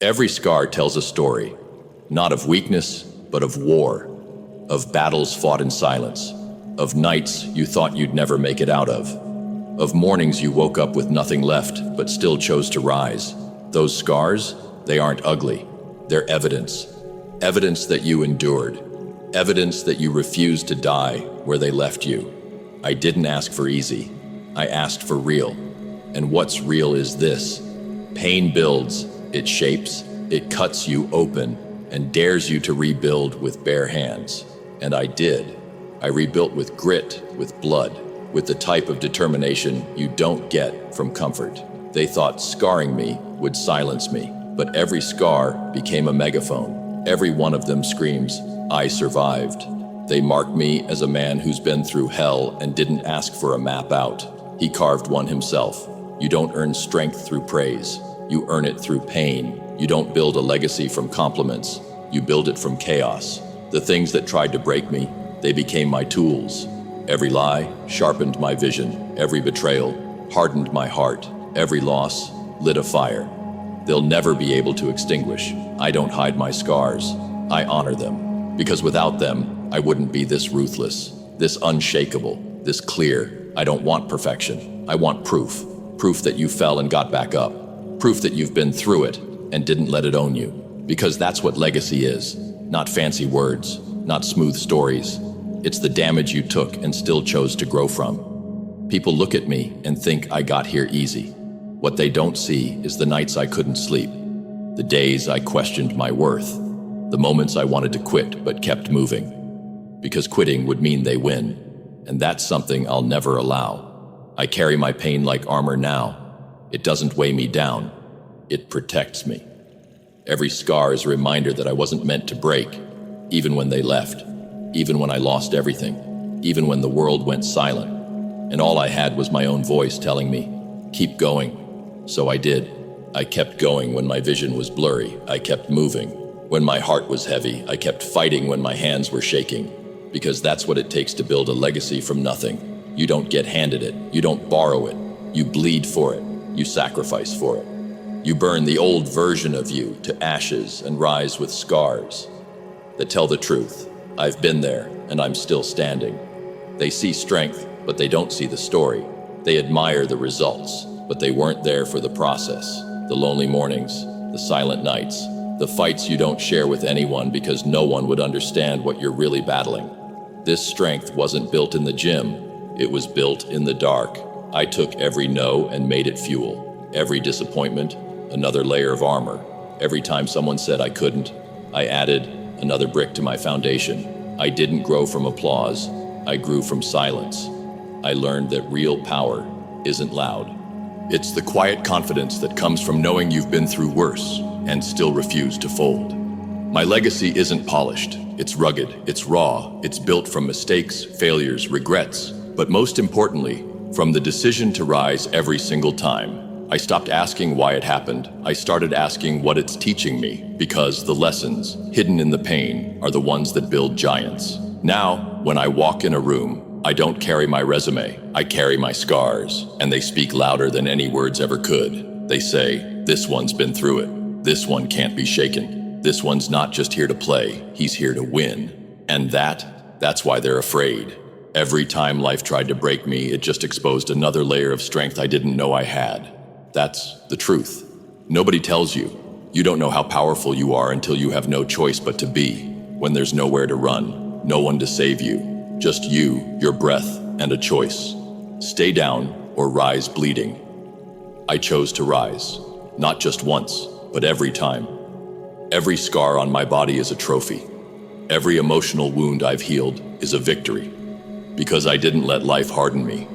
Every scar tells a story, not of weakness, but of war, of battles fought in silence, of nights you thought you'd never make it out of mornings you woke up with nothing left but still chose to rise. Those scars, they aren't ugly. They're evidence. Evidence that you endured. Evidence that you refused to die where they left you. I didn't ask for easy. I asked for real. And what's real is this. Pain builds, it shapes, it cuts you open, and dares you to rebuild with bare hands. And I did. I rebuilt with grit, with blood, with the type of determination you don't get from comfort. They thought scarring me would silence me, but every scar became a megaphone. Every one of them screams, I survived. They mark me as a man who's been through hell and didn't ask for a map out. He carved one himself. You don't earn strength through praise. You earn it through pain. You don't build a legacy from compliments. You build it from chaos. The things that tried to break me, they became my tools. Every lie sharpened my vision. Every betrayal hardened my heart. Every loss lit a fire they'll never be able to extinguish. I don't hide my scars. I honor them. Because without them, I wouldn't be this ruthless, this unshakable, this clear. I don't want perfection. I want proof. Proof that you fell and got back up. Proof that you've been through it and didn't let it own you. Because that's what legacy is. Not fancy words, not smooth stories. It's the damage you took and still chose to grow from. People look at me and think I got here easy. What they don't see is the nights I couldn't sleep, the days I questioned my worth, the moments I wanted to quit but kept moving. Because quitting would mean they win, and that's something I'll never allow. I carry my pain like armor now. It doesn't weigh me down. It protects me. Every scar is a reminder that I wasn't meant to break, even when they left, even when I lost everything, even when the world went silent, and all I had was my own voice telling me, keep going. So I did. I kept going when my vision was blurry. I kept moving. When my heart was heavy, I kept fighting when my hands were shaking. Because that's what it takes to build a legacy from nothing. You don't get handed it. You don't borrow it. You bleed for it. You sacrifice for it. You burn the old version of you to ashes and rise with scars that tell the truth. I've been there and I'm still standing. They see strength, but they don't see the story. They admire the results, but they weren't there for the process, the lonely mornings, the silent nights, the fights you don't share with anyone because no one would understand what you're really battling. This strength wasn't built in the gym, it was built in the dark. I took every no and made it fuel. Every disappointment, another layer of armor. Every time someone said I couldn't, I added another brick to my foundation. I didn't grow from applause, I grew from silence. I learned that real power isn't loud. It's the quiet confidence that comes from knowing you've been through worse and still refuse to fold. My legacy isn't polished. It's rugged, it's raw, it's built from mistakes, failures, regrets, but most importantly, from the decision to rise every single time. I stopped asking why it happened. I started asking what it's teaching me, because the lessons hidden in the pain are the ones that build giants. Now, when I walk in a room, I don't carry my resume, I carry my scars, and they speak louder than any words ever could. They say, this one's been through it. This one can't be shaken. This one's not just here to play, he's here to win. And that's why they're afraid. Every time life tried to break me, it just exposed another layer of strength I didn't know I had. That's the truth. Nobody tells you. You don't know how powerful you are until you have no choice but to be. When there's nowhere to run, no one to save you. Just you, your breath, and a choice. Stay down or rise bleeding. I chose to rise. Not just once, but every time. Every scar on my body is a trophy. Every emotional wound I've healed is a victory. Because I didn't let life harden me.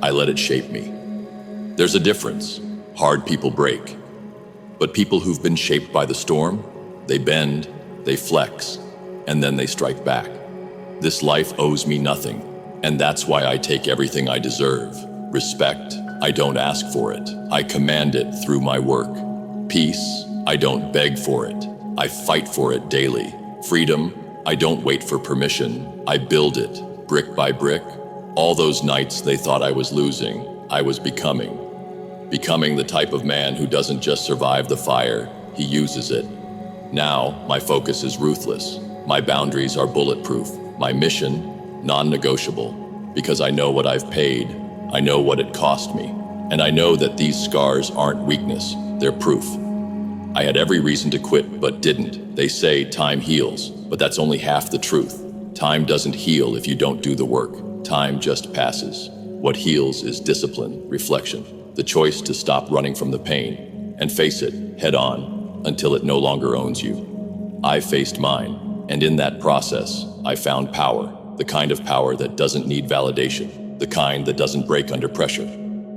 I let it shape me. There's a difference. Hard people break. But people who've been shaped by the storm, they bend, they flex, and then they strike back. This life owes me nothing, and that's why I take everything I deserve. Respect, I don't ask for it. I command it through my work. Peace, I don't beg for it. I fight for it daily. Freedom, I don't wait for permission. I build it, brick by brick. All those nights they thought I was losing, I was becoming. Becoming the type of man who doesn't just survive the fire, he uses it. Now, my focus is ruthless. My boundaries are bulletproof. My mission, non-negotiable. Because I know what I've paid. I know what it cost me. And I know that these scars aren't weakness. They're proof. I had every reason to quit, but didn't. They say time heals, but that's only half the truth. Time doesn't heal if you don't do the work. Time just passes. What heals is discipline, reflection, the choice to stop running from the pain and face it head on until it no longer owns you. I faced mine, and in that process, I found power, the kind of power that doesn't need validation, the kind that doesn't break under pressure,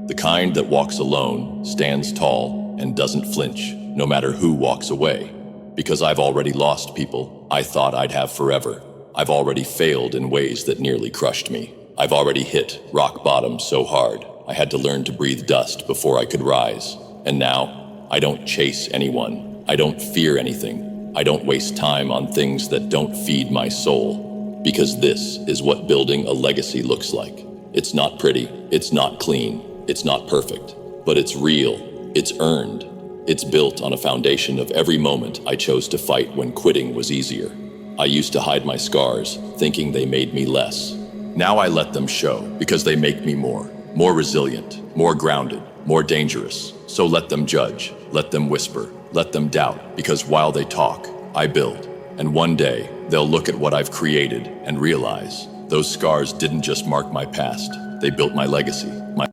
the kind that walks alone, stands tall, and doesn't flinch, no matter who walks away. Because I've already lost people I thought I'd have forever. I've already failed in ways that nearly crushed me. I've already hit rock bottom so hard, I had to learn to breathe dust before I could rise. And now, I don't chase anyone. I don't fear anything. I don't waste time on things that don't feed my soul. Because this is what building a legacy looks like. It's not pretty, it's not clean, it's not perfect, but it's real, it's earned. It's built on a foundation of every moment I chose to fight when quitting was easier. I used to hide my scars, thinking they made me less. Now I let them show, because they make me more resilient, more grounded, more dangerous. So let them judge, let them whisper, let them doubt, because while they talk, I build. And one day, they'll look at what I've created and realize those scars didn't just mark my past, they built my legacy.